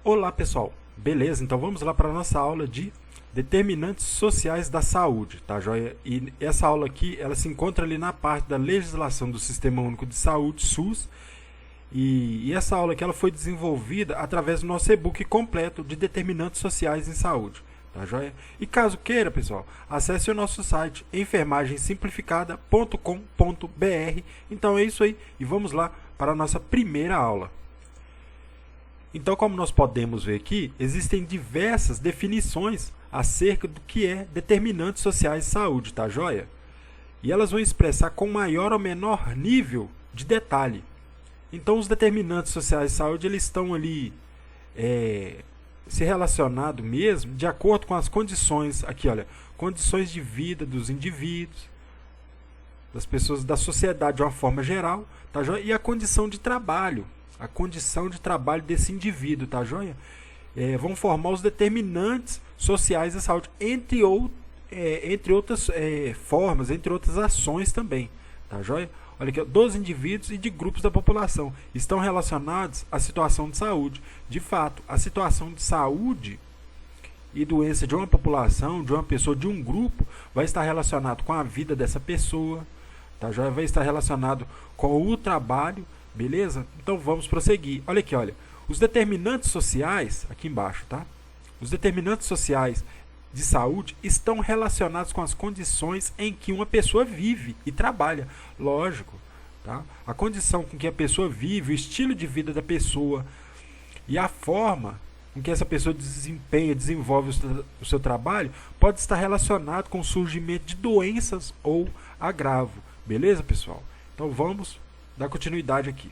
Olá pessoal, beleza? Então vamos lá para a nossa aula de determinantes sociais da saúde, tá joia? E essa aula aqui, ela se encontra ali na parte da legislação do Sistema Único de Saúde, SUS, e essa aula aqui ela foi desenvolvida através do nosso e-book completo de determinantes sociais em saúde, tá joia? E caso queira, pessoal, acesse o nosso site enfermagemsimplificada.com.br. Então é isso aí, e vamos lá para a nossa primeira aula. Então, como nós podemos ver aqui, existem diversas definições acerca do que é determinantes sociais de saúde, tá joia? E elas vão expressar com maior ou menor nível de detalhe. Então, os determinantes sociais de saúde, eles estão ali se relacionados mesmo de acordo com as condições, aqui olha, condições de vida dos indivíduos, das pessoas, da sociedade de uma forma geral, tá joia? E a condição de trabalho. A condição de trabalho desse indivíduo, tá joia? Vão formar os determinantes sociais da saúde, entre outras formas, entre outras ações também, tá joia? Olha aqui, dos indivíduos e de grupos da população estão relacionados à situação de saúde. De fato, a situação de saúde e doença de uma população, de uma pessoa, de um grupo, vai estar relacionado com a vida dessa pessoa, tá joia? Vai estar relacionado com o trabalho. Beleza? Então vamos prosseguir. Olha aqui, olha. Os determinantes sociais, aqui embaixo, tá? Os determinantes sociais de saúde estão relacionados com as condições em que uma pessoa vive e trabalha. Lógico, tá? A condição com que a pessoa vive, o estilo de vida da pessoa e a forma com que essa pessoa desenvolve o seu trabalho pode estar relacionado com o surgimento de doenças ou agravo. Beleza, pessoal? Então vamos dar continuidade aqui.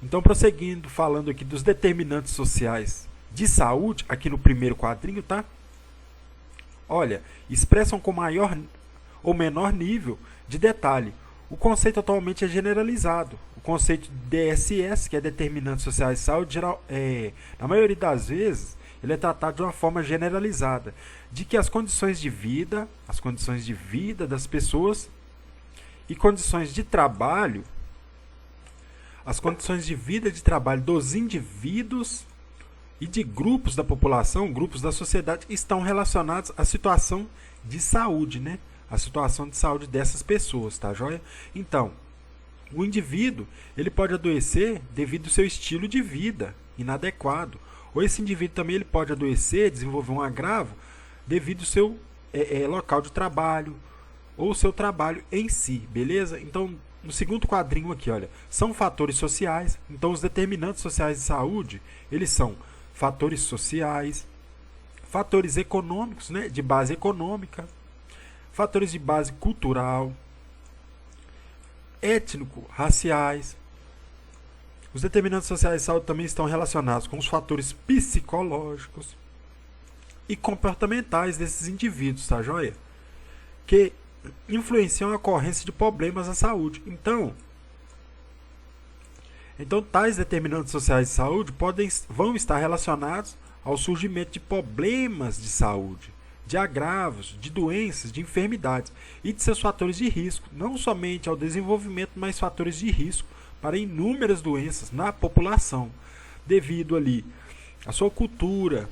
Então, prosseguindo, falando aqui dos determinantes sociais de saúde, aqui no primeiro quadrinho, tá? Olha, expressam com maior ou menor nível de detalhe. O conceito atualmente é generalizado. O conceito de DSS, que é determinantes sociais de saúde, na maioria das vezes, ele é tratado de uma forma generalizada, de que as condições de vida das pessoas e condições de trabalho, as condições de vida e de trabalho dos indivíduos e de grupos da população, grupos da sociedade, estão relacionados à situação de saúde, né? A situação de saúde dessas pessoas, tá joia? Então, o indivíduo, ele pode adoecer devido ao seu estilo de vida inadequado. Ou esse indivíduo também ele pode adoecer, desenvolver um agravo devido ao seu local de trabalho ou o seu trabalho em si, beleza? Então, no segundo quadrinho aqui, olha, são fatores sociais. Então, os determinantes sociais de saúde, eles são fatores sociais, fatores econômicos, né, de base econômica, fatores de base cultural, étnico-raciais. Os determinantes sociais de saúde também estão relacionados com os fatores psicológicos e comportamentais desses indivíduos, tá joia? Que influenciam a ocorrência de problemas à saúde. Então tais determinantes sociais de saúde vão estar relacionados ao surgimento de problemas de saúde, de agravos, de doenças, de enfermidades e de seus fatores de risco, não somente ao desenvolvimento, mas fatores de risco para inúmeras doenças na população, devido ali à sua cultura,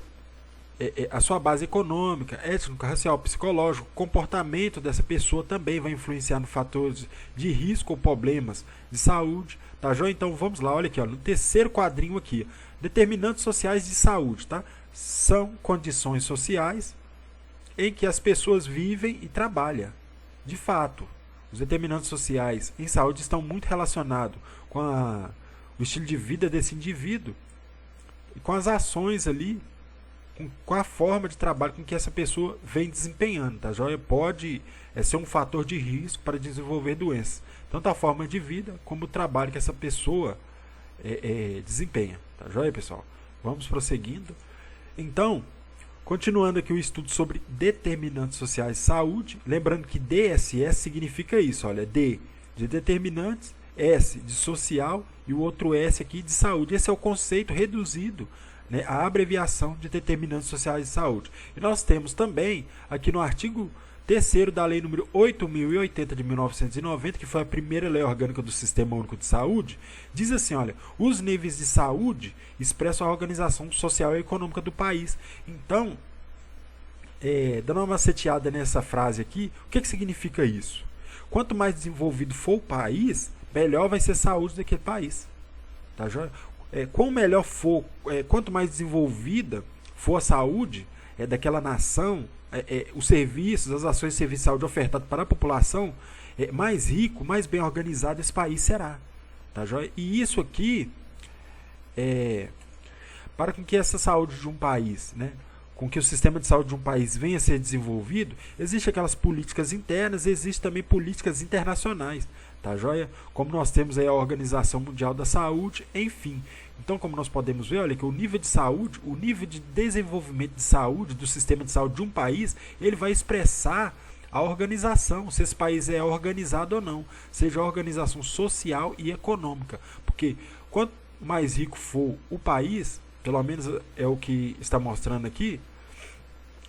a sua base econômica, étnica, racial, psicológico, comportamento dessa pessoa também vai influenciar no fatores de risco ou problemas de saúde, tá joia? Então vamos lá, olha aqui, ó, no terceiro quadrinho aqui, determinantes sociais de saúde, tá? São condições sociais em que as pessoas vivem e trabalham. De fato, os determinantes sociais em saúde estão muito relacionados com o estilo de vida desse indivíduo e com as ações ali, com a forma de trabalho com que essa pessoa vem desempenhando, tá joia? Pode ser um fator de risco para desenvolver doenças, tanto a forma de vida como o trabalho que essa pessoa desempenha, tá joia, pessoal? Vamos prosseguindo. Então, continuando aqui o estudo sobre determinantes sociais de saúde, lembrando que DSS significa isso, olha, D de determinantes, S de social e o outro S aqui de saúde. Esse é o conceito reduzido, né, a abreviação de determinantes sociais de saúde. E nós temos também, aqui no artigo Terceiro, da Lei número 8.080 de 1990, que foi a primeira lei orgânica do Sistema Único de Saúde, diz assim, olha, os níveis de saúde expressam a organização social e econômica do país. Então, dando uma maceteada nessa frase aqui, o que significa isso? Quanto mais desenvolvido for o país, melhor vai ser a saúde daquele país. Tá, joia? Quanto mais desenvolvida for a saúde daquela nação, os serviços, as ações de serviço de saúde ofertadas para a população, mais rico, mais bem organizado esse país será. Tá, joia? E isso aqui, para que essa saúde de um país, né, com que o sistema de saúde de um país venha a ser desenvolvido, existem aquelas políticas internas, existem também políticas internacionais, tá joia? Como nós temos aí a Organização Mundial da Saúde, enfim. Então, como nós podemos ver, olha que o nível de saúde, o nível de desenvolvimento de saúde do sistema de saúde de um país, ele vai expressar a organização, se esse país é organizado ou não, seja a organização social e econômica, porque quanto mais rico for o país, pelo menos é o que está mostrando aqui,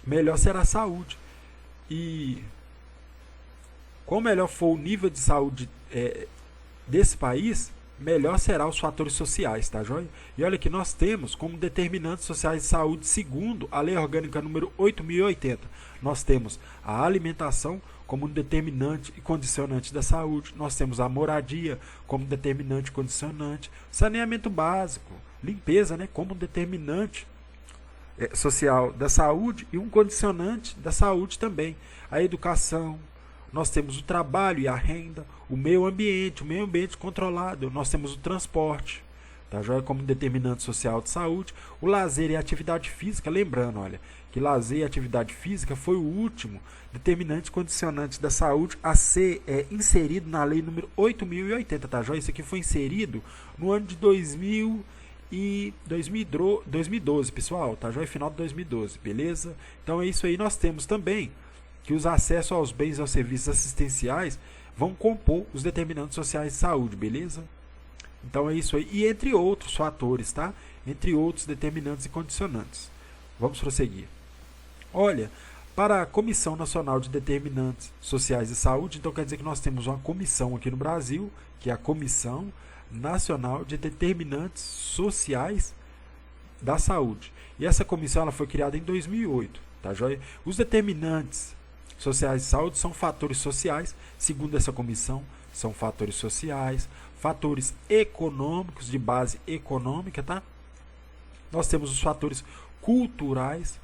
melhor será a saúde. E quanto melhor for o nível de saúde desse país, melhor serão os fatores sociais, tá joia? E olha que nós temos como determinantes sociais de saúde, segundo a Lei Orgânica número 8.080, nós temos a alimentação como um determinante e condicionante da saúde, nós temos a moradia como determinante e condicionante, saneamento básico, limpeza, né, como um determinante social da saúde e um condicionante da saúde também. A educação, nós temos o trabalho e a renda, o meio ambiente controlado, nós temos o transporte, tá joia? Como determinante social de saúde, o lazer e a atividade física, lembrando, olha, que lazer e atividade física foi o último determinante condicionante da saúde a ser inserido na lei número 8.080, tá joia? Isso aqui foi inserido no ano de 2012, pessoal, tá joia? Final de 2012, beleza? Então é isso aí, nós temos também que os acessos aos bens e aos serviços assistenciais vão compor os determinantes sociais de saúde, beleza? Então é isso aí, e entre outros fatores, tá? Entre outros determinantes e condicionantes. Vamos prosseguir. Olha, para a Comissão Nacional de Determinantes Sociais de Saúde, então quer dizer que nós temos uma comissão aqui no Brasil, que é a Comissão Nacional de Determinantes Sociais da Saúde. E essa comissão ela foi criada em 2008, tá joia? Os determinantes sociais de saúde são fatores sociais, segundo essa comissão, são fatores sociais, fatores econômicos, de base econômica, tá? Nós temos os fatores culturais,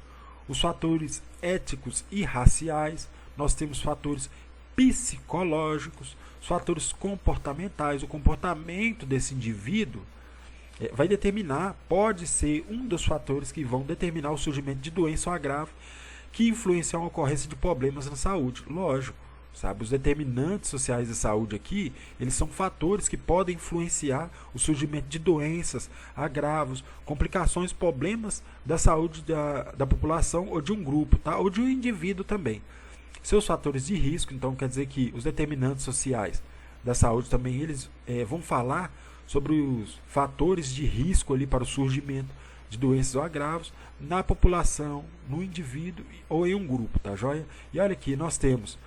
os fatores éticos e raciais, nós temos fatores psicológicos, os fatores comportamentais, o comportamento desse indivíduo vai determinar, pode ser um dos fatores que vão determinar o surgimento de doença ou agravo que influenciam a ocorrência de problemas na saúde. Lógico, sabe, os determinantes sociais de saúde aqui, eles são fatores que podem influenciar o surgimento de doenças, agravos, complicações, problemas da saúde da população ou de um grupo, tá? Ou de um indivíduo também. Seus fatores de risco, então quer dizer que os determinantes sociais da saúde também, eles vão falar sobre os fatores de risco ali para o surgimento de doenças ou agravos na população, no indivíduo ou em um grupo, tá joia? E olha aqui, nós temos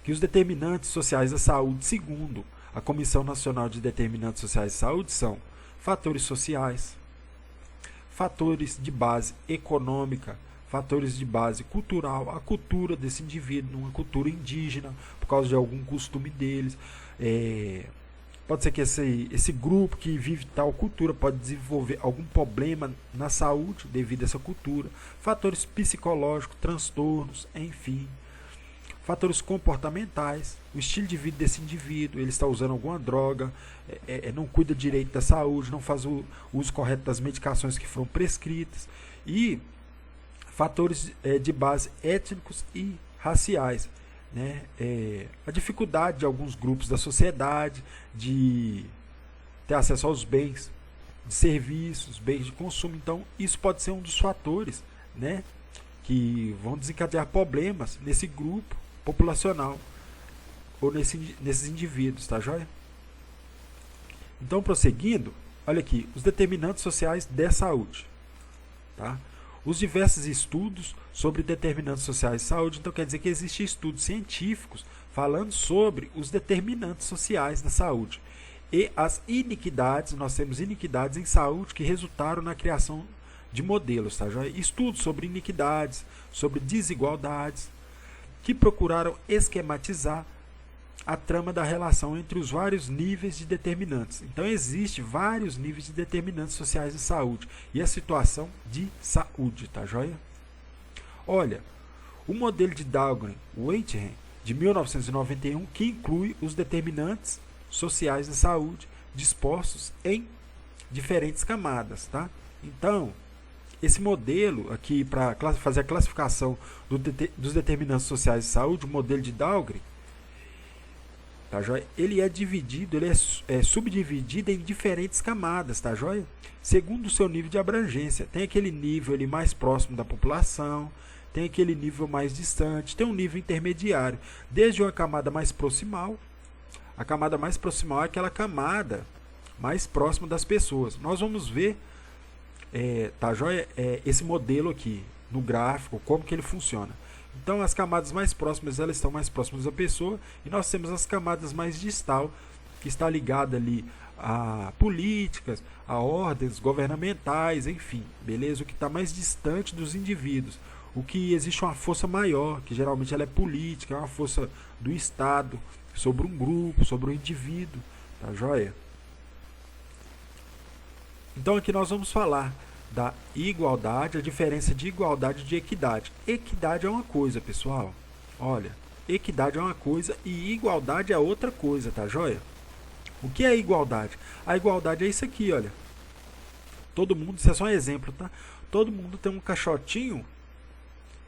que os determinantes sociais da saúde, segundo a Comissão Nacional de Determinantes Sociais de Saúde, são fatores sociais, fatores de base econômica, fatores de base cultural, a cultura desse indivíduo, uma cultura indígena, por causa de algum costume deles, pode ser que esse grupo que vive tal cultura pode desenvolver algum problema na saúde devido a essa cultura. Fatores psicológicos, transtornos, enfim. Fatores comportamentais, o estilo de vida desse indivíduo, ele está usando alguma droga, não cuida direito da saúde, não faz o uso correto das medicações que foram prescritas. E fatores de base étnicos e raciais. Né, a dificuldade de alguns grupos da sociedade de ter acesso aos bens de serviços, bens de consumo. Então isso pode ser um dos fatores, né, que vão desencadear problemas nesse grupo populacional ou nesses indivíduos, tá joia? Então, prosseguindo, olha aqui, os determinantes sociais da saúde, tá? Os diversos estudos sobre determinantes sociais de saúde, então quer dizer que existem estudos científicos falando sobre os determinantes sociais da saúde. E as iniquidades, nós temos iniquidades em saúde que resultaram na criação de modelos, tá joia? Estudos sobre iniquidades, sobre desigualdades, que procuraram esquematizar a trama da relação entre os vários níveis de determinantes. Então, existe vários níveis de determinantes sociais de saúde e a situação de saúde, tá joia? Olha, o modelo de Dahlgren-Wettingen, de 1991, que inclui os determinantes sociais de saúde dispostos em diferentes camadas, tá? Então, esse modelo aqui, para fazer a classificação dos determinantes sociais de saúde, o modelo de Dahlgren, tá joia? Ele é dividido, ele é subdividido em diferentes camadas, tá joia? Segundo o seu nível de abrangência. Tem aquele nível ali mais próximo da população, tem aquele nível mais distante, tem um nível intermediário, desde uma camada mais proximal. A camada mais proximal é aquela camada mais próxima das pessoas. Nós vamos ver, tá joia? Esse modelo aqui no gráfico, como que ele funciona. Então, as camadas mais próximas, elas estão mais próximas da pessoa, e nós temos as camadas mais distal, que está ligada ali a políticas, a ordens governamentais, enfim, beleza? O que está mais distante dos indivíduos, o que existe uma força maior, que geralmente ela é política, é uma força do Estado, sobre um grupo, sobre um indivíduo, tá joia? Então, aqui nós vamos falar da igualdade, a diferença de igualdade e de equidade. Equidade é uma coisa, pessoal. Olha, equidade é uma coisa e igualdade é outra coisa, tá joia? O que é igualdade? A igualdade é isso aqui, olha. Todo mundo, isso é só um exemplo, tá? Todo mundo tem um caixotinho,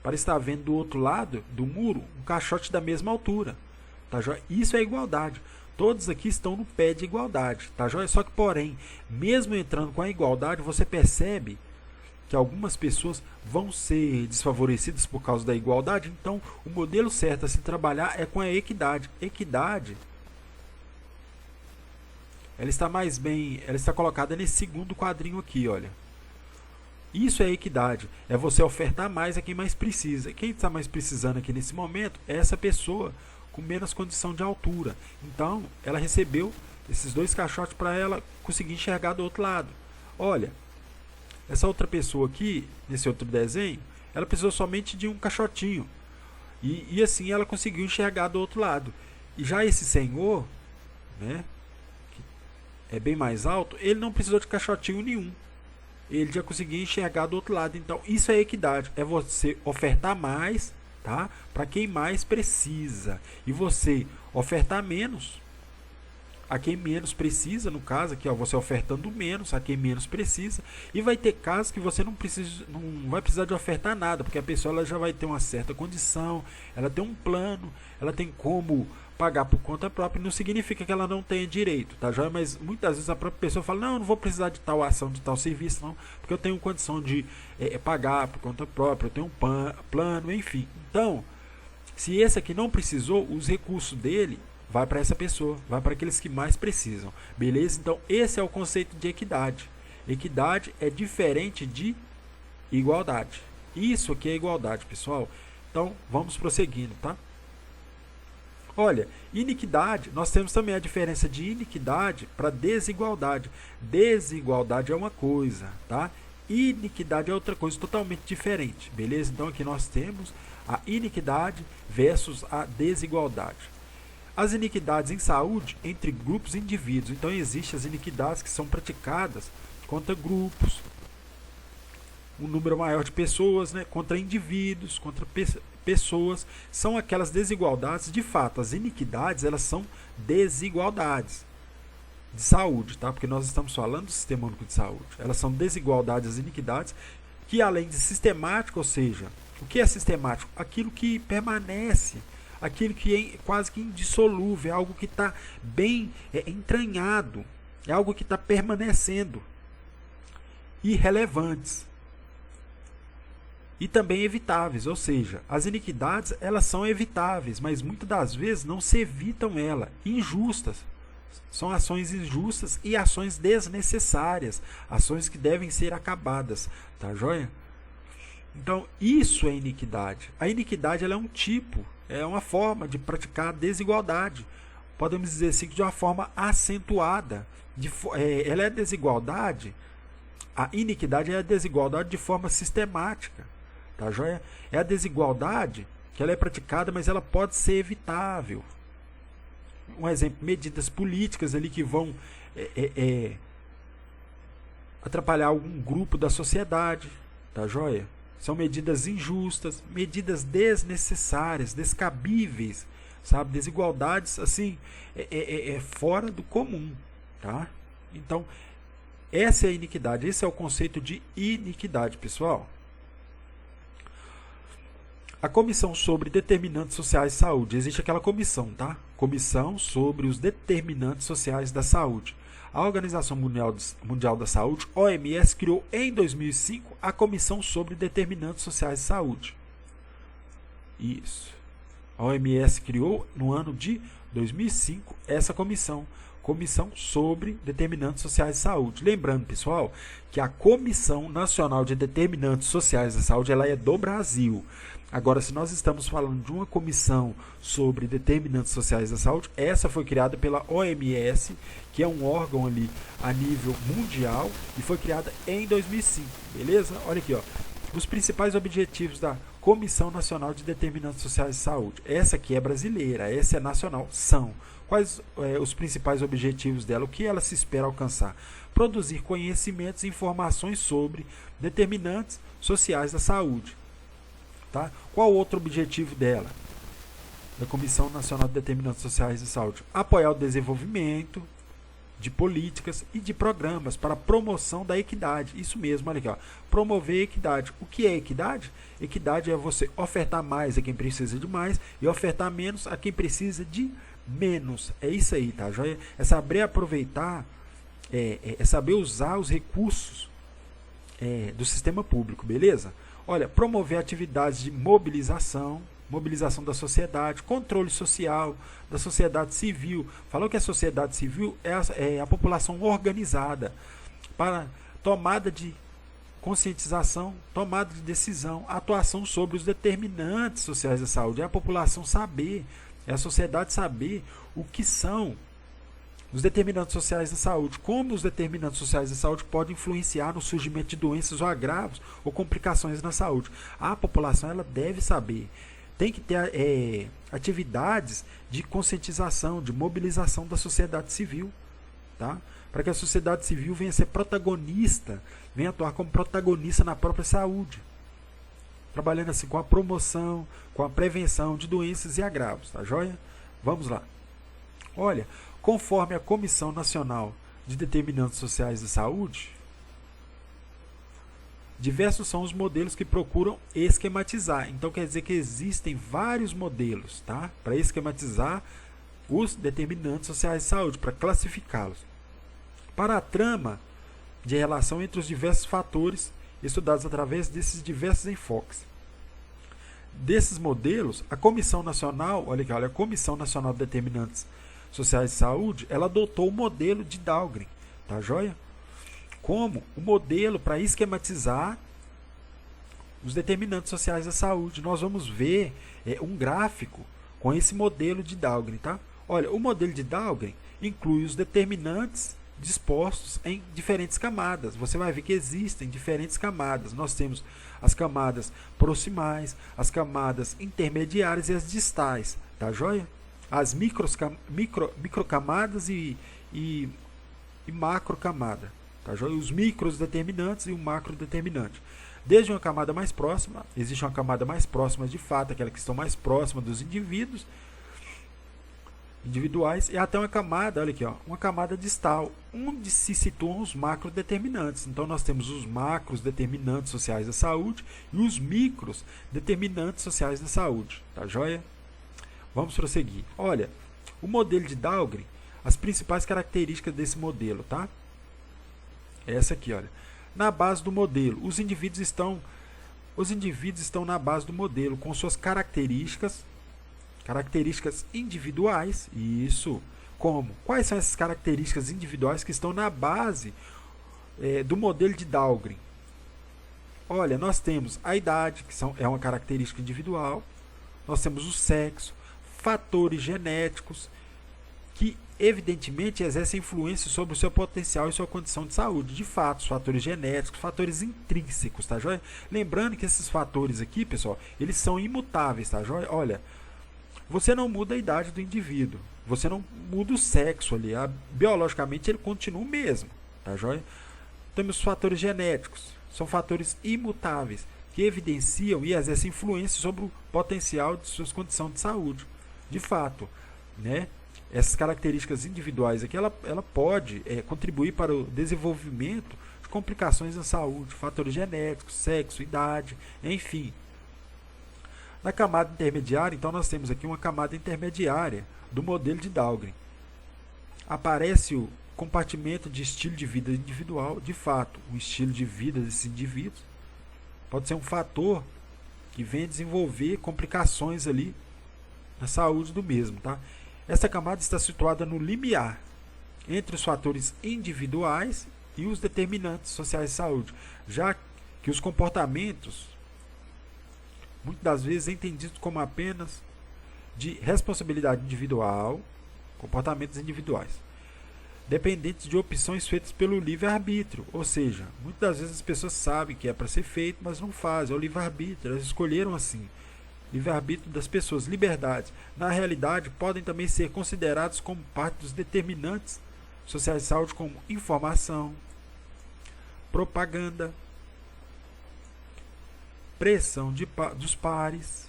para estar vendo do outro lado do muro, um caixote da mesma altura, tá joia? Isso é igualdade. Todos aqui estão no pé de igualdade, tá joia? Só que, porém, mesmo entrando com a igualdade, você percebe que algumas pessoas vão ser desfavorecidas por causa da igualdade. Então, o modelo certo a se trabalhar é com a equidade. Equidade, ela está colocada nesse segundo quadrinho aqui, olha. Isso é equidade, é você ofertar mais a quem mais precisa. Quem está mais precisando aqui nesse momento é essa pessoa com menos condição de altura. Então, ela recebeu esses dois caixotes para ela conseguir enxergar do outro lado. Olha, essa outra pessoa aqui, nesse outro desenho, ela precisou somente de um caixotinho. E assim ela conseguiu enxergar do outro lado. E já esse senhor, né, que é bem mais alto, ele não precisou de caixotinho nenhum. Ele já conseguiu enxergar do outro lado. Então, isso é equidade. É você ofertar mais, tá? Para quem mais precisa, e você ofertar menos a quem menos precisa. No caso aqui, ó, você ofertando menos a quem menos precisa, e vai ter casos que você não vai precisar de ofertar nada, porque a pessoa ela já vai ter uma certa condição, ela tem um plano, ela tem como pagar por conta própria. Não significa que ela não tenha direito, tá joia? Mas muitas vezes a própria pessoa fala: não, eu não vou precisar de tal ação, de tal serviço, não, porque eu tenho condição de pagar por conta própria, eu tenho um plano, enfim. Então, se esse aqui não precisou, os recursos dele vai para essa pessoa, vai para aqueles que mais precisam, beleza? Então, esse é o conceito de equidade. Equidade é diferente de igualdade. Isso aqui é igualdade, pessoal. Então, vamos prosseguindo, tá? Olha, iniquidade, nós temos também a diferença de iniquidade para desigualdade. Desigualdade é uma coisa, tá? Iniquidade é outra coisa totalmente diferente, beleza? Então aqui nós temos a iniquidade versus a desigualdade. As iniquidades em saúde entre grupos e indivíduos. Então existem as iniquidades que são praticadas contra grupos, um número maior de pessoas, né? Contra indivíduos, contra pessoas. São aquelas desigualdades. De fato, as iniquidades, elas são desigualdades de saúde, tá? Porque nós estamos falando do Sistema Único de Saúde. Elas são desigualdades, as iniquidades, que além de sistemático, ou seja, o que é sistemático? Aquilo que permanece, aquilo que é quase que indissolúvel, é algo que está bem entranhado, é algo que está permanecendo. Irrelevantes. E também evitáveis, ou seja, as iniquidades elas são evitáveis, mas muitas das vezes não se evitam elas. Injustas. São ações injustas e ações desnecessárias, ações que devem ser acabadas, tá joia? Então, isso é iniquidade. A iniquidade ela é um tipo, é uma forma de praticar a desigualdade. Podemos dizer assim, de uma forma acentuada. Ela é desigualdade, a iniquidade é a desigualdade de forma sistemática. Tá, joia? É a desigualdade que ela é praticada, mas ela pode ser evitável. Um exemplo, medidas políticas ali que vão atrapalhar algum grupo da sociedade, tá joia? São medidas injustas, medidas desnecessárias, descabíveis, sabe? Desigualdades, assim, fora do comum, tá? Então, essa é a iniquidade, esse é o conceito de iniquidade, pessoal. A Comissão sobre Determinantes Sociais de Saúde. Existe aquela comissão, tá? Comissão sobre os Determinantes Sociais da Saúde. A Organização Mundial da Saúde, OMS, criou em 2005 a Comissão sobre Determinantes Sociais de Saúde. Isso. A OMS criou no ano de 2005 essa comissão. Comissão sobre Determinantes Sociais de Saúde. Lembrando, pessoal, que a Comissão Nacional de Determinantes Sociais da Saúde ela é do Brasil. Agora, se nós estamos falando de uma comissão sobre determinantes sociais da saúde, essa foi criada pela OMS, que é um órgão ali a nível mundial, e foi criada em 2005, beleza? Olha aqui, ó, os principais objetivos da Comissão Nacional de Determinantes Sociais de Saúde. Essa aqui é brasileira, essa é nacional. São quais os principais objetivos dela? O que ela se espera alcançar? Produzir conhecimentos e informações sobre determinantes sociais da saúde. Tá? Qual o outro objetivo dela? Da Comissão Nacional de Determinantes Sociais de Saúde? Apoiar o desenvolvimento de políticas e de programas para a promoção da equidade. Isso mesmo, olha aqui, ó. Promover a equidade. O que é equidade? Equidade é você ofertar mais a quem precisa de mais e ofertar menos a quem precisa de menos. É isso aí, tá, joia? É saber aproveitar, é saber usar os recursos do sistema público, beleza? Olha, promover atividades de mobilização da sociedade, controle social da sociedade civil. Falou que a sociedade civil é a população organizada para tomada de conscientização, tomada de decisão, atuação sobre os determinantes sociais da saúde. É a população saber, é a sociedade saber o que são os determinantes sociais da saúde, como os determinantes sociais da saúde podem influenciar no surgimento de doenças ou agravos ou complicações na saúde. A população ela deve saber. Tem que ter atividades de conscientização, de mobilização da sociedade civil, tá? Para que a sociedade civil venha ser protagonista, venha atuar como protagonista na própria saúde, trabalhando assim com a promoção, com a prevenção de doenças e agravos, tá joia? Vamos lá. Olha, conforme a Comissão Nacional de Determinantes Sociais da Saúde, diversos são os modelos que procuram esquematizar. Então quer dizer que existem vários modelos, tá? Para esquematizar os determinantes sociais de saúde, para classificá-los. Para a trama de relação entre os diversos fatores estudados através desses diversos enfoques. Desses modelos, a Comissão Nacional, olha a Comissão Nacional de Determinantes Sociais de Saúde, ela adotou o modelo de Dahlgren, tá joia? Como o modelo para esquematizar os determinantes sociais da saúde. Nós vamos ver um gráfico com esse modelo de Dahlgren, tá? Olha, o modelo de Dahlgren inclui os determinantes dispostos em diferentes camadas. Você vai ver que existem diferentes camadas. Nós temos as camadas proximais, as camadas intermediárias e as distais, tá joia? As microcamadas e macrocamada. Tá, joia? Os micros determinantes e o macro determinante. Desde uma camada mais próxima, existe uma camada mais próxima de fato, aquela que estão mais próxima dos individuais, e até uma camada, olha aqui, ó, uma camada distal, onde se situam os macro determinantes. Então nós temos os macros determinantes sociais da saúde e os micros determinantes sociais da saúde. Tá joia? Vamos prosseguir. Olha, o modelo de Dahlgren, as principais características desse modelo, tá? Essa aqui, olha. Na base do modelo, os indivíduos estão na base do modelo com suas características individuais. Isso. Como? Quais são essas características individuais que estão na base do modelo de Dahlgren? Olha, nós temos a idade, que é uma característica individual, nós temos o sexo, fatores genéticos, que evidentemente exercem influência sobre o seu potencial e sua condição de saúde. De fato, os fatores genéticos, fatores intrínsecos, tá joia? Lembrando que esses fatores aqui, pessoal, eles são imutáveis, tá joia? Olha, você não muda a idade do indivíduo, você não muda o sexo ali, biologicamente ele continua o mesmo, tá joia? Temos os fatores genéticos, são fatores imutáveis, que evidenciam e exercem influência sobre o potencial de suas condições de saúde. De fato, né? Essas características individuais aqui, ela pode contribuir para o desenvolvimento de complicações na saúde, fatores genéticos, sexo, idade, enfim. Na camada intermediária, então, nós temos aqui uma camada intermediária do modelo de Dahlgren. Aparece o compartimento de estilo de vida individual. De fato, o estilo de vida desses indivíduos pode ser um fator que vem desenvolver complicações ali na saúde do mesmo, tá? Essa camada está situada no limiar entre os fatores individuais e os determinantes sociais de saúde, já que os comportamentos, muitas das vezes, entendidos como apenas de responsabilidade individual, comportamentos individuais, dependentes de opções feitas pelo livre-arbítrio, ou seja, muitas das vezes as pessoas sabem que é para ser feito, mas não fazem, é o livre-arbítrio, elas escolheram assim. Livre-arbítrio das pessoas, liberdades, na realidade, podem também ser considerados como parte dos determinantes sociais de saúde, como informação, propaganda, pressão dos pares,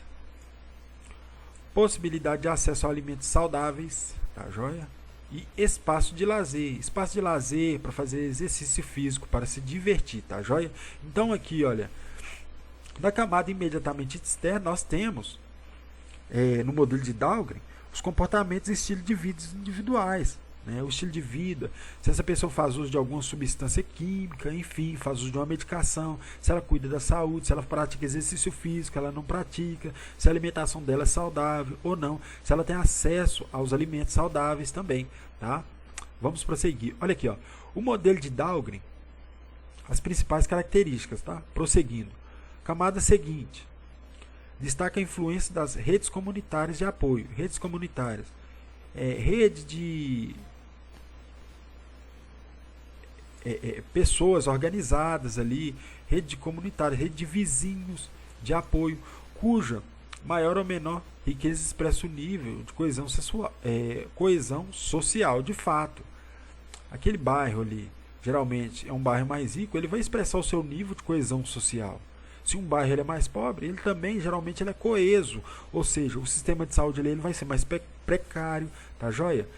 possibilidade de acesso a alimentos saudáveis, tá joia? E espaço de lazer. Espaço de lazer para fazer exercício físico, para se divertir, tá joia? Então aqui, olha, na camada imediatamente externa, nós temos, no modelo de Dahlgren, os comportamentos e estilos de vida individuais. Né? O estilo de vida, se essa pessoa faz uso de alguma substância química, enfim, faz uso de uma medicação, se ela cuida da saúde, se ela pratica exercício físico, ela não pratica, se a alimentação dela é saudável ou não, se ela tem acesso aos alimentos saudáveis também. Tá? Vamos prosseguir. Olha aqui, ó, o modelo de Dahlgren, as principais características, tá? Prosseguindo. Camada seguinte, destaca a influência das redes comunitárias de apoio. Redes comunitárias, rede de pessoas organizadas ali, rede de comunitárias, rede de vizinhos de apoio, cuja maior ou menor riqueza expressa o nível de coesão social, de fato. Aquele bairro ali, geralmente é um bairro mais rico, ele vai expressar o seu nível de coesão social. Se um bairro ele é mais pobre, ele também geralmente ele é coeso, ou seja, o sistema de saúde ele vai ser mais precário, tá joia?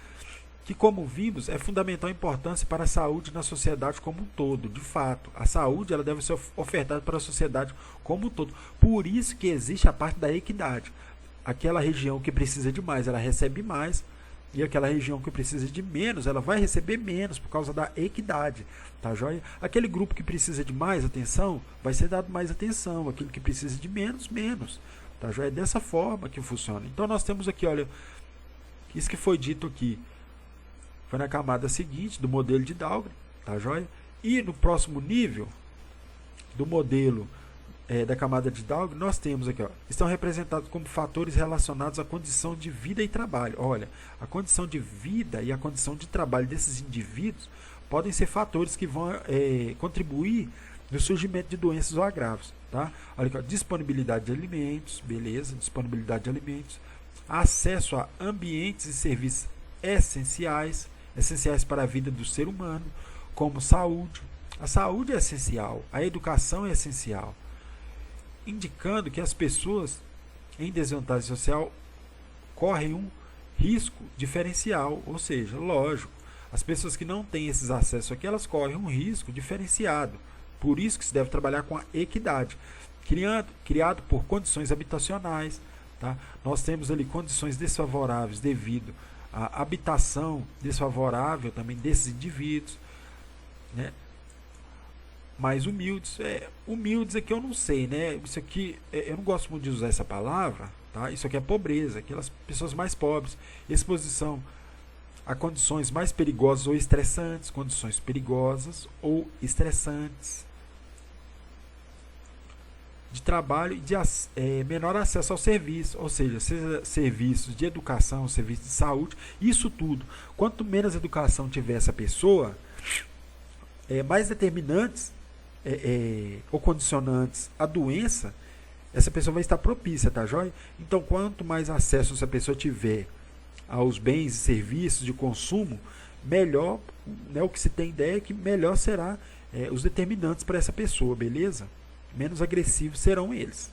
Que, como vimos, é fundamental importância para a saúde na sociedade como um todo. De fato, a saúde ela deve ser ofertada para a sociedade como um todo. Por isso que existe a parte da equidade. Aquela região que precisa de mais, ela recebe mais, e aquela região que precisa de menos, ela vai receber menos por causa da equidade, tá joia? Aquele grupo que precisa de mais atenção, vai ser dado mais atenção, aquele que precisa de menos, menos, tá joia? É dessa forma que funciona. Então nós temos aqui, olha, isso que foi dito aqui, foi na camada seguinte do modelo de Dahlgren, tá joia? E no próximo nível do modelo da camada de Dahlgren, nós temos aqui, ó, estão representados como fatores relacionados à condição de vida e trabalho. Olha, a condição de vida e a condição de trabalho desses indivíduos podem ser fatores que vão contribuir no surgimento de doenças ou agravos. Tá? Olha aqui, ó, disponibilidade de alimentos, beleza, disponibilidade de alimentos, acesso a ambientes e serviços essenciais para a vida do ser humano, como saúde. A saúde é essencial, a educação é essencial, indicando que as pessoas em desvantagem social correm um risco diferencial, ou seja, lógico, as pessoas que não têm esses acessos aqui, elas correm um risco diferenciado. Por isso que se deve trabalhar com a equidade, criado por condições habitacionais. Tá? Nós temos ali condições desfavoráveis devido à habitação desfavorável também desses indivíduos, né? Mais humildes. Humildes aqui eu não sei, né? Isso aqui, eu não gosto muito de usar essa palavra, tá? Isso aqui é pobreza, aquelas pessoas mais pobres. Exposição a condições mais perigosas ou estressantes, condições perigosas ou estressantes. de trabalho e de menor acesso ao serviço, ou seja, serviços de educação, serviços de saúde, isso tudo. Quanto menos educação tiver essa pessoa, mais determinantes ou condicionantes à doença, essa pessoa vai estar propícia, tá joia? Então, quanto mais acesso essa pessoa tiver aos bens e serviços de consumo, melhor, né, o que se tem ideia é que melhor será os determinantes para essa pessoa, beleza? Menos agressivos serão eles.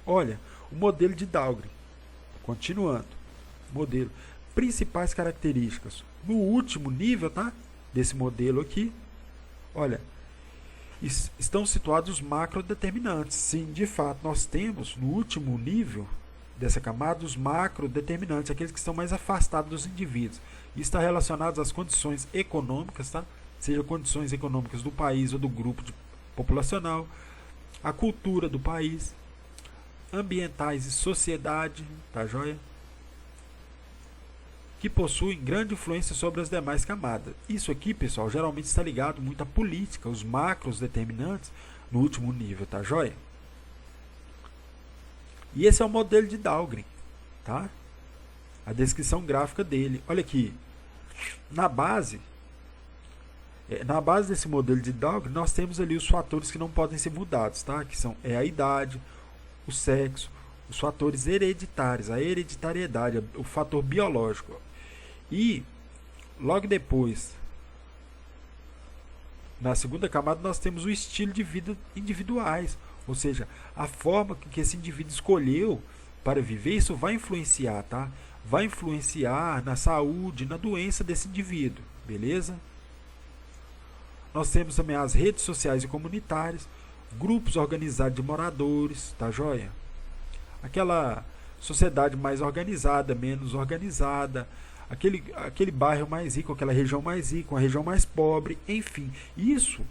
Olha, o modelo de Dahlgren. Continuando. Modelo. Principais características. No último nível, tá? Desse modelo aqui. Olha, estão situados os macrodeterminantes. Sim, de fato, nós temos no último nível dessa camada os macrodeterminantes, aqueles que estão mais afastados dos indivíduos. E está relacionado às condições econômicas, tá? Seja condições econômicas do país ou do grupo populacional, a cultura do país, ambientais e sociedade, tá joia? Que possuem grande influência sobre as demais camadas. Isso aqui, pessoal, geralmente está ligado muito à política, os macros determinantes no último nível, tá joia? E esse é o modelo de Dahlgren, tá? A descrição gráfica dele. Olha aqui, na base desse modelo de Dahlgren, nós temos ali os fatores que não podem ser mudados, tá? Que são a idade, o sexo, os fatores hereditários, a hereditariedade, o fator biológico. E logo depois, na segunda camada, nós temos o estilo de vida individuais, ou seja, a forma que esse indivíduo escolheu para viver, isso vai influenciar, tá? Vai influenciar na saúde, na doença desse indivíduo, beleza? Nós temos também as redes sociais e comunitárias, grupos organizados de moradores, tá joia? Aquela sociedade mais organizada, menos organizada, aquele bairro mais rico, aquela região mais rica, uma região mais pobre, enfim. Isso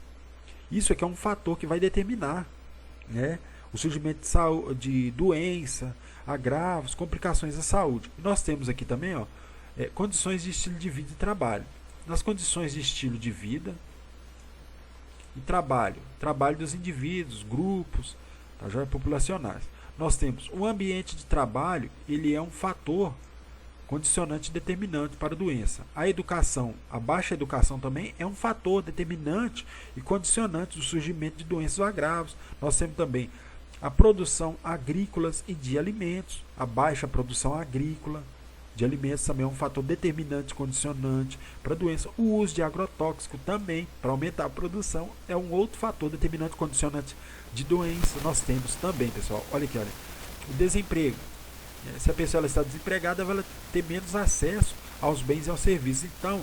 é que é um fator que vai determinar, né, o surgimento de doença, agravos, complicações da saúde. Nós temos aqui também, ó, condições de estilo de vida e trabalho. Nas condições de estilo de vida e trabalho dos indivíduos, grupos, tá, joia, populacionais. Nós temos o ambiente de trabalho, ele é um fator condicionante determinante para a doença. A educação, a baixa educação também é um fator determinante e condicionante do surgimento de doenças ou agravos. Nós temos também a produção agrícolas e de alimentos, a baixa produção agrícola de alimentos também é um fator determinante, condicionante para a doença. O uso de agrotóxico também, para aumentar a produção, é um outro fator determinante, condicionante de doença. Nós temos também, pessoal, olha aqui, olha, o desemprego. Se a pessoa está desempregada, ela vai ter menos acesso aos bens e aos serviços. Então,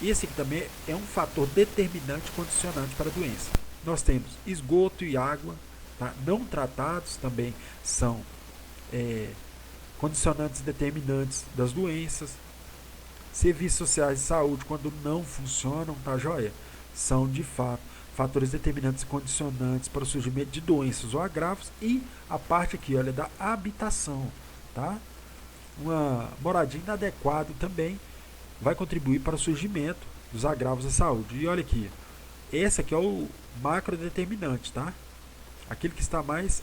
esse aqui também é um fator determinante, condicionante para a doença. Nós temos esgoto e água, tá, não tratados, também são condicionantes determinantes das doenças. Serviços sociais de saúde, quando não funcionam, tá joia? São de fato fatores determinantes e condicionantes para o surgimento de doenças ou agravos. E a parte aqui, olha, da habitação, tá? Uma moradia inadequada também vai contribuir para o surgimento dos agravos da saúde. E olha aqui, esse aqui é o macrodeterminante, tá? Aquele que está mais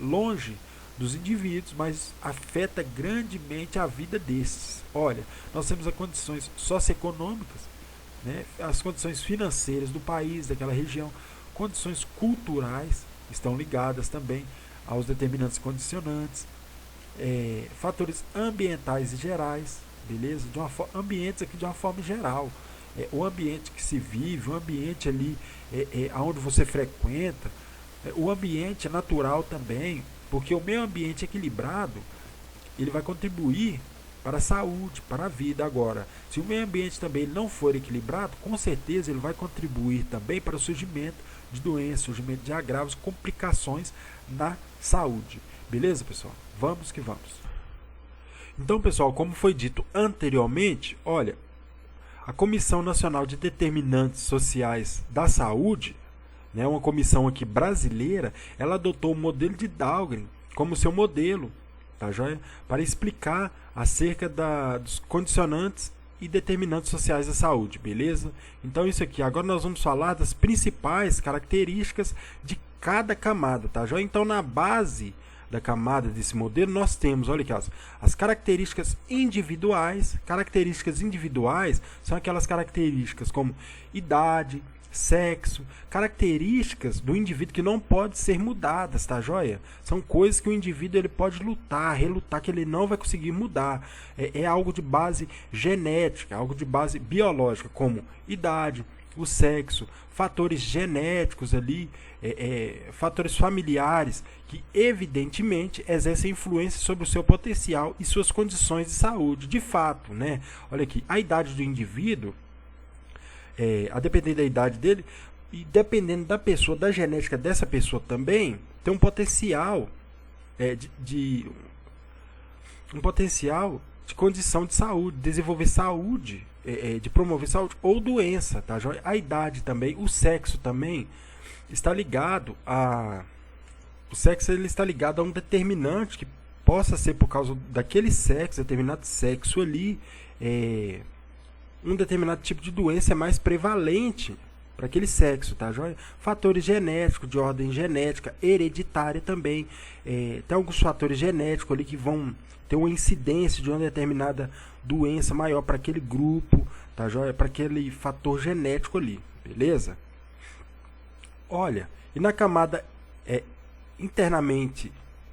longe dos indivíduos, mas afeta grandemente a vida desses. Olha, nós temos as condições socioeconômicas, né, as condições financeiras do país, daquela região, condições culturais estão ligadas também aos determinantes condicionantes, fatores ambientais e gerais, beleza? Ambientes aqui de uma forma geral, o ambiente que se vive, o ambiente ali onde você frequenta, o ambiente natural também, porque o meio ambiente equilibrado, ele vai contribuir para a saúde, para a vida. Agora, se o meio ambiente também não for equilibrado, com certeza ele vai contribuir também para o surgimento de doenças, surgimento de agravos, complicações na saúde. Beleza, pessoal? Vamos que vamos. Então, pessoal, como foi dito anteriormente, olha, a Comissão Nacional de Determinantes Sociais da Saúde, né, uma comissão aqui brasileira, ela adotou o modelo de Dahlgren como seu modelo, tá joia? Para explicar acerca dos condicionantes e determinantes sociais da saúde, beleza? Então isso aqui, agora nós vamos falar das principais características de cada camada, tá joia? Então, na base da camada desse modelo, nós temos, olha aqui, as características individuais. Características individuais são aquelas características como idade, sexo, características do indivíduo que não podem ser mudadas, tá joia? São coisas que o indivíduo ele pode lutar, relutar, que ele não vai conseguir mudar. É algo de base genética, algo de base biológica, como idade, o sexo, fatores genéticos ali, fatores familiares que evidentemente exercem influência sobre o seu potencial e suas condições de saúde. De fato, né? Olha aqui, a idade do indivíduo, a depender da idade dele e dependendo da pessoa, da genética dessa pessoa também, tem um potencial um potencial de condição de saúde, desenvolver saúde, de promover saúde ou doença, tá? A idade também, o sexo também está ligado o sexo ele está ligado a um determinante que possa ser por causa daquele sexo, determinado sexo ali, um determinado tipo de doença é mais prevalente para aquele sexo, tá joia? Fatores genéticos, de ordem genética, hereditária também. Tem alguns fatores genéticos ali que vão ter uma incidência de uma determinada doença maior para aquele grupo, tá joia? Para aquele fator genético ali, beleza? Olha, e na camada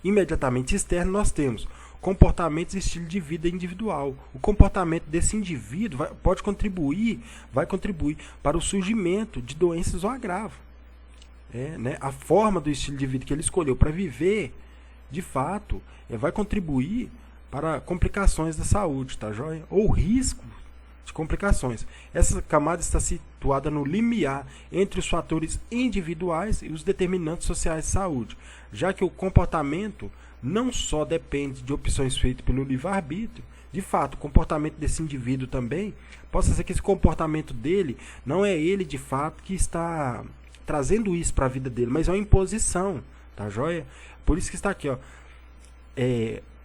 imediatamente externa, nós temos comportamentos e estilo de vida individual. O comportamento desse indivíduo vai contribuir para o surgimento de doenças ou agravo. Né? A forma do estilo de vida que ele escolheu para viver, de fato, vai contribuir para complicações da saúde, tá joia? Ou risco de complicações. Essa camada está situada no limiar entre os fatores individuais e os determinantes sociais de saúde, já que o comportamento não só depende de opções feitas pelo livre-arbítrio. De fato, o comportamento desse indivíduo também, possa ser que esse comportamento dele não é ele de fato que está trazendo isso para a vida dele, mas é uma imposição, tá joia? Por isso que está aqui, ó,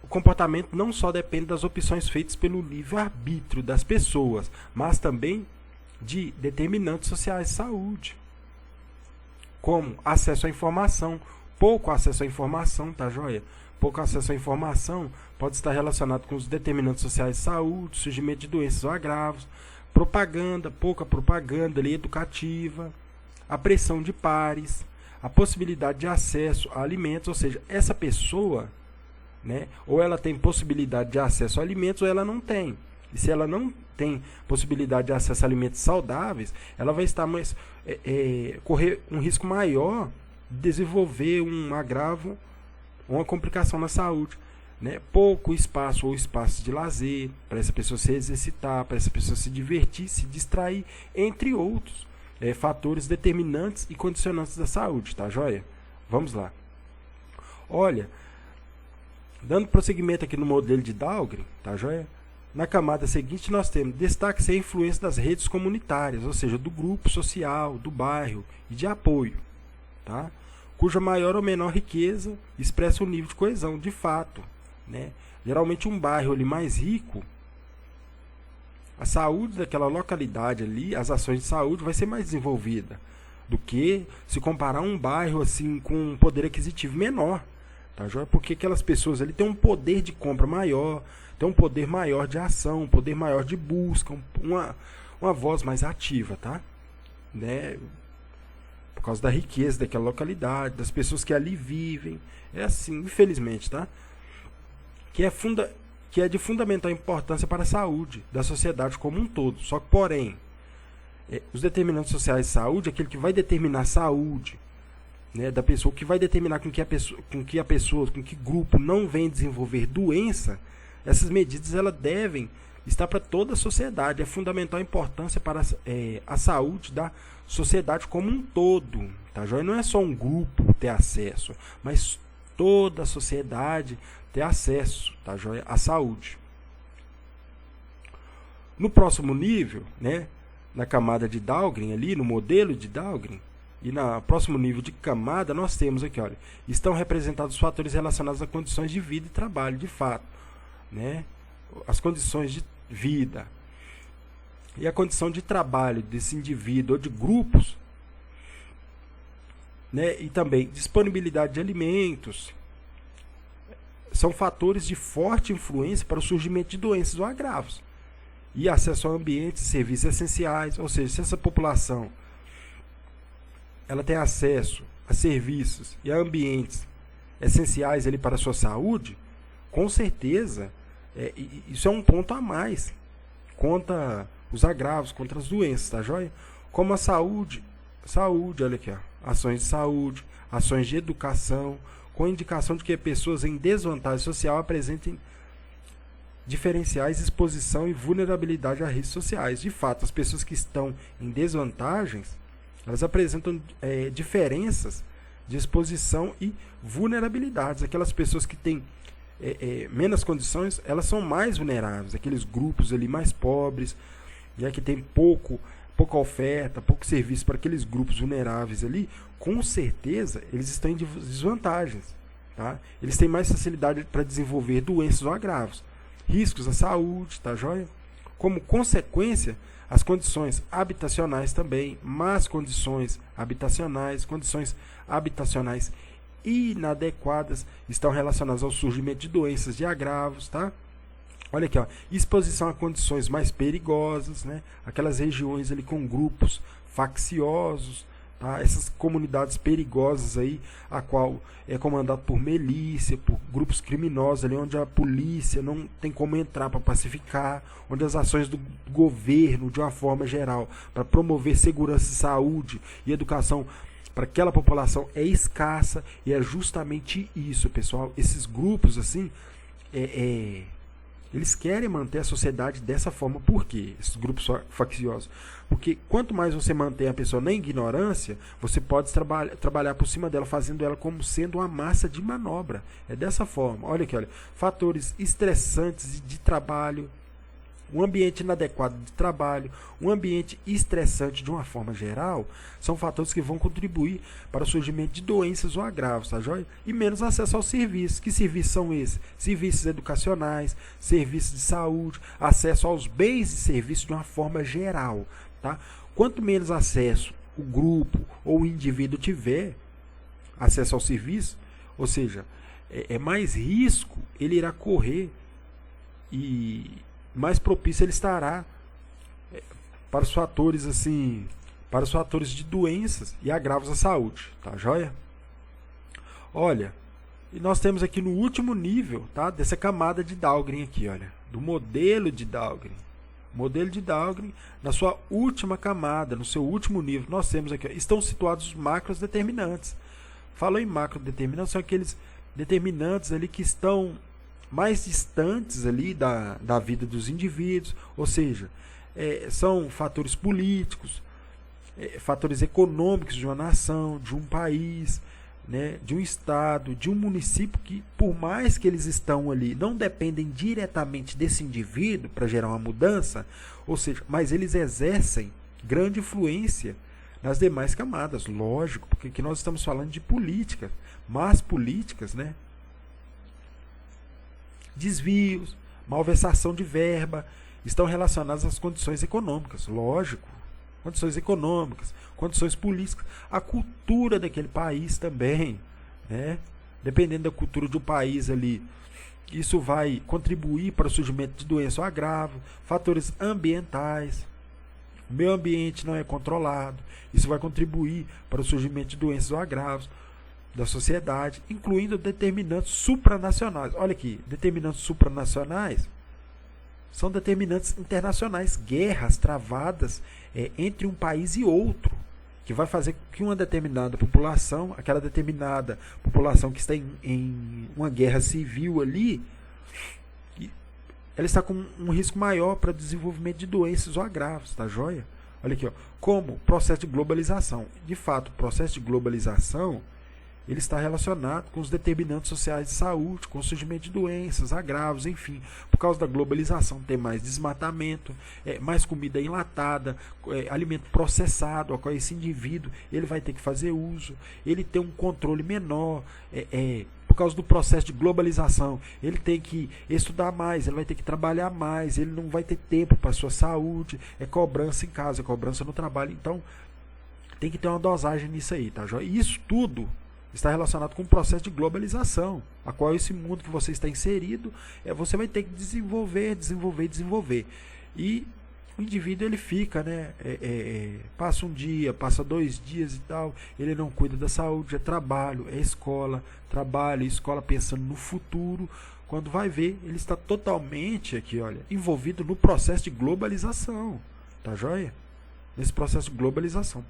o comportamento não só depende das opções feitas pelo livre-arbítrio das pessoas, mas também de determinantes sociais de saúde, como acesso à informação, pouco acesso à informação, tá joia? Pouco acesso à informação pode estar relacionado com os determinantes sociais de saúde, surgimento de doenças ou agravos, propaganda, pouca propaganda ali, educativa, a pressão de pares, a possibilidade de acesso a alimentos, ou seja, essa pessoa, né, ou ela tem possibilidade de acesso a alimentos ou ela não tem. E se ela não tem possibilidade de acesso a alimentos saudáveis, ela vai estar correr um risco maior de desenvolver um agravo, uma complicação na saúde, né? Pouco espaço ou espaços de lazer para essa pessoa se exercitar, para essa pessoa se divertir, se distrair, entre outros fatores determinantes e condicionantes da saúde, tá joia? Vamos lá. Olha, dando prosseguimento aqui no modelo de Dahlgren, tá joia? Na camada seguinte nós temos destaque-se a influência das redes comunitárias, ou seja, do grupo social, do bairro e de apoio, tá? Cuja maior ou menor riqueza expressa o nível de coesão, de fato, né? Geralmente um bairro ali mais rico, a saúde daquela localidade ali, as ações de saúde vai ser mais desenvolvida do que se comparar um bairro assim com um poder aquisitivo menor, tá joia? Porque aquelas pessoas ali têm um poder de compra maior, têm um poder maior de ação, um poder maior de busca, uma voz mais ativa, tá? Né? Por causa da riqueza daquela localidade, das pessoas que ali vivem. É assim, infelizmente, tá? Que é de fundamental importância para a saúde da sociedade como um todo. Só que, porém, os determinantes sociais de saúde, aquele que vai determinar a saúde, né, da pessoa, que vai determinar com que grupo não vem desenvolver doença, essas medidas elas devem estar para toda a sociedade. É fundamental importância para a saúde da sociedade como um todo, tá joia? Não é só um grupo ter acesso, mas toda a sociedade ter acesso, tá joia? À saúde. No próximo nível, né, na camada de Dahlgren ali, no modelo de Dahlgren, e no próximo nível de camada, nós temos aqui, olha, estão representados os fatores relacionados a condições de vida e trabalho, de fato, né? As condições de vida e a condição de trabalho desse indivíduo ou de grupos né? E também disponibilidade de alimentos são fatores de forte influência para o surgimento de doenças ou agravos. E acesso a ambientes e serviços essenciais, ou seja, se essa população ela tem acesso a serviços e a ambientes essenciais ali para a sua saúde, com certeza isso é um ponto a mais contra os agravos, contra as doenças, tá joia? Como a saúde, olha aqui, ó, ações de saúde, ações de educação, com indicação de que pessoas em desvantagem social apresentem diferenciais, exposição e vulnerabilidade a riscos sociais. De fato, as pessoas que estão em desvantagens, elas apresentam diferenças de exposição e vulnerabilidades. Aquelas pessoas que têm menos condições, elas são mais vulneráveis. Aqueles grupos ali mais pobres, que tem pouca oferta, pouco serviço para aqueles grupos vulneráveis ali, com certeza eles estão em desvantagens. Tá? Eles têm mais facilidade para desenvolver doenças ou agravos. Riscos à saúde, tá joia? Como consequência, as condições habitacionais também, más condições habitacionais inadequadas estão relacionadas ao surgimento de doenças, de agravos, tá? Olha aqui, ó, exposição a condições mais perigosas, né? Aquelas regiões ali com grupos facciosos, tá? Essas comunidades perigosas aí, a qual é comandado por milícia, por grupos criminosos ali, onde a polícia não tem como entrar para pacificar, onde as ações do governo, de uma forma geral, para promover segurança, saúde e educação para aquela população é escassa. E é justamente isso, pessoal. Esses grupos assim, eles querem manter a sociedade dessa forma. Por quê? Esses grupos facciosos. Porque quanto mais você mantém a pessoa na ignorância, você pode trabalhar por cima dela, fazendo ela como sendo uma massa de manobra. É dessa forma. Olha aqui, olha. Fatores estressantes de trabalho, um ambiente inadequado de trabalho, um ambiente estressante de uma forma geral, são fatores que vão contribuir para o surgimento de doenças ou agravos, tá joia? E menos acesso aos serviços. Que serviços são esses? Serviços educacionais, serviços de saúde, acesso aos bens e serviços de uma forma geral, tá? Quanto menos acesso o grupo ou o indivíduo tiver acesso ao serviço, ou seja, é mais risco ele irá correr e mais propício ele estará para os fatores assim, para os fatores de doenças e agravos à saúde, tá joia? Olha, e nós temos aqui no último nível, tá, dessa camada de Dahlgren aqui, olha, do modelo de Dahlgren. Modelo de Dahlgren, na sua última camada, no seu último nível, nós temos aqui, ó, estão situados os macros determinantes. Falou em macro determinantes, são aqueles determinantes ali que estão mais distantes ali da vida dos indivíduos, ou seja, são fatores políticos, fatores econômicos de uma nação, de um país, né, de um estado, de um município, que por mais que eles estão ali, não dependem diretamente desse indivíduo para gerar uma mudança, ou seja, mas eles exercem grande influência nas demais camadas, lógico, porque aqui nós estamos falando de política, mas políticas, né? Desvios, malversação de verba, estão relacionados às condições econômicas, lógico, condições econômicas, condições políticas, a cultura daquele país também, né? Dependendo da cultura do país ali, isso vai contribuir para o surgimento de doença ou agravo, fatores ambientais, o meio ambiente não é controlado, isso vai contribuir para o surgimento de doenças ou agravos da sociedade, incluindo determinantes supranacionais. Olha aqui, determinantes supranacionais são determinantes internacionais, guerras travadas entre um país e outro, que vai fazer com que uma determinada população, aquela determinada população que está em uma guerra civil ali, ela está com um risco maior para o desenvolvimento de doenças ou agravos, tá joia? Olha aqui, ó, como processo de globalização. De fato, o processo de globalização ele está relacionado com os determinantes sociais de saúde, com o surgimento de doenças, agravos, enfim. Por causa da globalização, tem mais desmatamento, mais comida enlatada, alimento processado, a qual esse indivíduo ele vai ter que fazer uso, ele tem um controle menor, por causa do processo de globalização, ele tem que estudar mais, ele vai ter que trabalhar mais, ele não vai ter tempo para a sua saúde, é cobrança em casa, é cobrança no trabalho. Então, tem que ter uma dosagem nisso aí, tá joia? E isso tudo está relacionado com o processo de globalização, a qual esse mundo que você está inserido, você vai ter que desenvolver. E o indivíduo ele fica, né? Passa um dia, passa 2 dias e tal, ele não cuida da saúde, é trabalho, é escola, trabalho, escola pensando no futuro. Quando vai ver, ele está totalmente aqui, olha, envolvido no processo de globalização, tá joia? Nesse processo de globalização.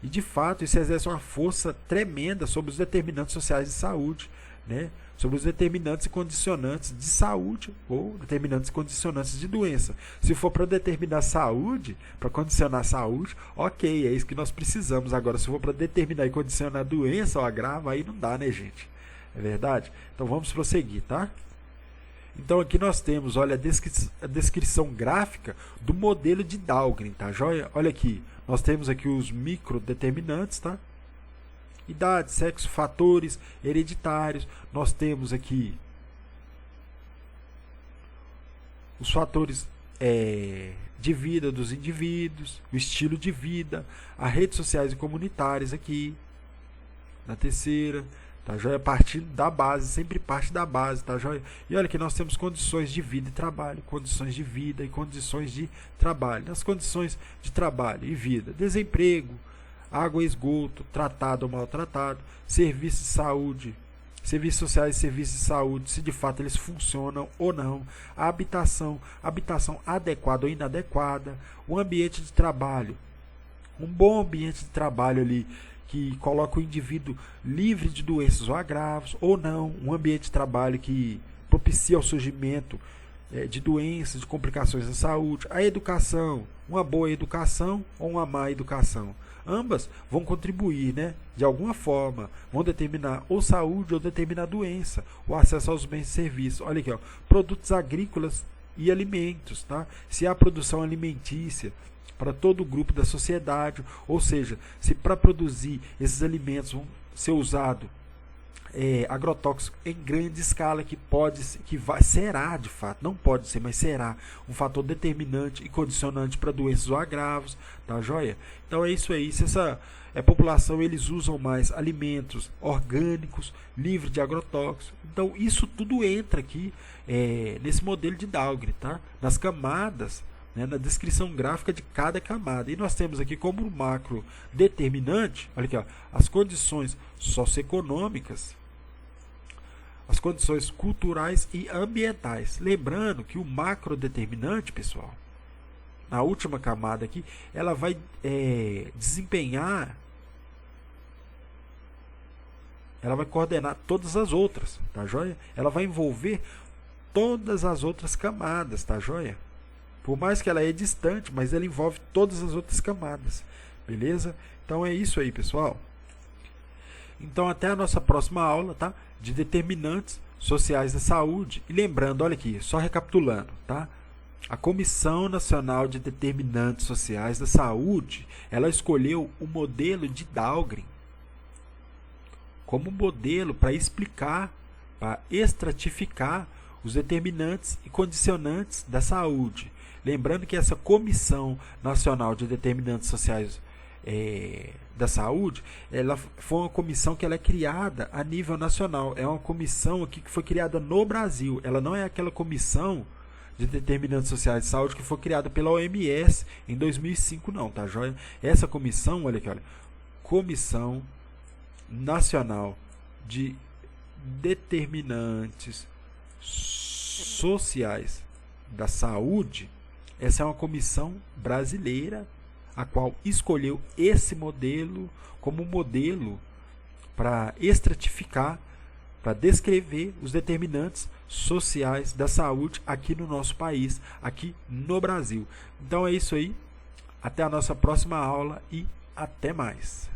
E de fato, isso exerce uma força tremenda sobre os determinantes sociais de saúde, né? Sobre os determinantes e condicionantes de saúde ou determinantes e condicionantes de doença. Se for para determinar saúde, para condicionar saúde, ok, é isso que nós precisamos. Agora, se for para determinar e condicionar doença ou agravo, aí não dá, né, gente? É verdade? Então vamos prosseguir, tá? Então aqui nós temos, olha, a descrição gráfica do modelo de Dahlgren, tá joia? Olha aqui, nós temos aqui os microdeterminantes, tá? Idade, sexo, fatores hereditários. Nós temos aqui os fatores de vida dos indivíduos, o estilo de vida, as redes sociais e comunitárias aqui, na terceira, tá joia? Partindo da base, sempre parte da base, tá joia? E olha que nós temos condições de vida e trabalho, condições de vida e condições de trabalho. Nas condições de trabalho e vida, desemprego, água e esgoto, tratado ou maltratado, serviços de saúde, serviços sociais e serviços de saúde, se de fato eles funcionam ou não, a habitação adequada ou inadequada, o ambiente de trabalho, um bom ambiente de trabalho ali, que coloca o indivíduo livre de doenças ou agravos, ou não, um ambiente de trabalho que propicia o surgimento de doenças, de complicações da saúde, a educação, uma boa educação ou uma má educação. Ambas vão contribuir, né, de alguma forma, vão determinar ou saúde ou determinar doença, o acesso aos bens e serviços. Olha aqui, ó, produtos agrícolas e alimentos, tá? Se há produção alimentícia para todo o grupo da sociedade, ou seja, se para produzir esses alimentos vão ser usados agrotóxicos em grande escala, será de fato, não pode ser, mas será um fator determinante e condicionante para doenças ou agravos, tá joia? Então é isso aí, se essa população eles usam mais alimentos orgânicos, livres de agrotóxicos, então isso tudo entra aqui nesse modelo de Dahlgren, tá? Nas camadas, né, na descrição gráfica de cada camada. E nós temos aqui como macro determinante, olha aqui, ó, as condições socioeconômicas, as condições culturais e ambientais. Lembrando que o macro determinante, pessoal, na última camada aqui, ela vai desempenhar, ela vai coordenar todas as outras, tá joia? Ela vai envolver todas as outras camadas, tá joia? Por mais que ela é distante, mas ela envolve todas as outras camadas, beleza? Então é isso aí, pessoal. Então até a nossa próxima aula, tá? De determinantes sociais da saúde. E lembrando, olha aqui, só recapitulando, tá? A Comissão Nacional de Determinantes Sociais da Saúde, ela escolheu o modelo de Dahlgren como modelo para explicar, para estratificar os determinantes e condicionantes da saúde. Lembrando que essa Comissão Nacional de Determinantes Sociais da Saúde, ela foi uma comissão que ela é criada a nível nacional. É uma comissão aqui que foi criada no Brasil. Ela não é aquela comissão de determinantes sociais de saúde que foi criada pela OMS em 2005, não, tá joia? Essa comissão, olha aqui, olha, Comissão Nacional de Determinantes Sociais da Saúde, essa é uma comissão brasileira, a qual escolheu esse modelo como modelo para estratificar, para descrever os determinantes sociais da saúde aqui no nosso país, aqui no Brasil. Então é isso aí, até a nossa próxima aula e até mais.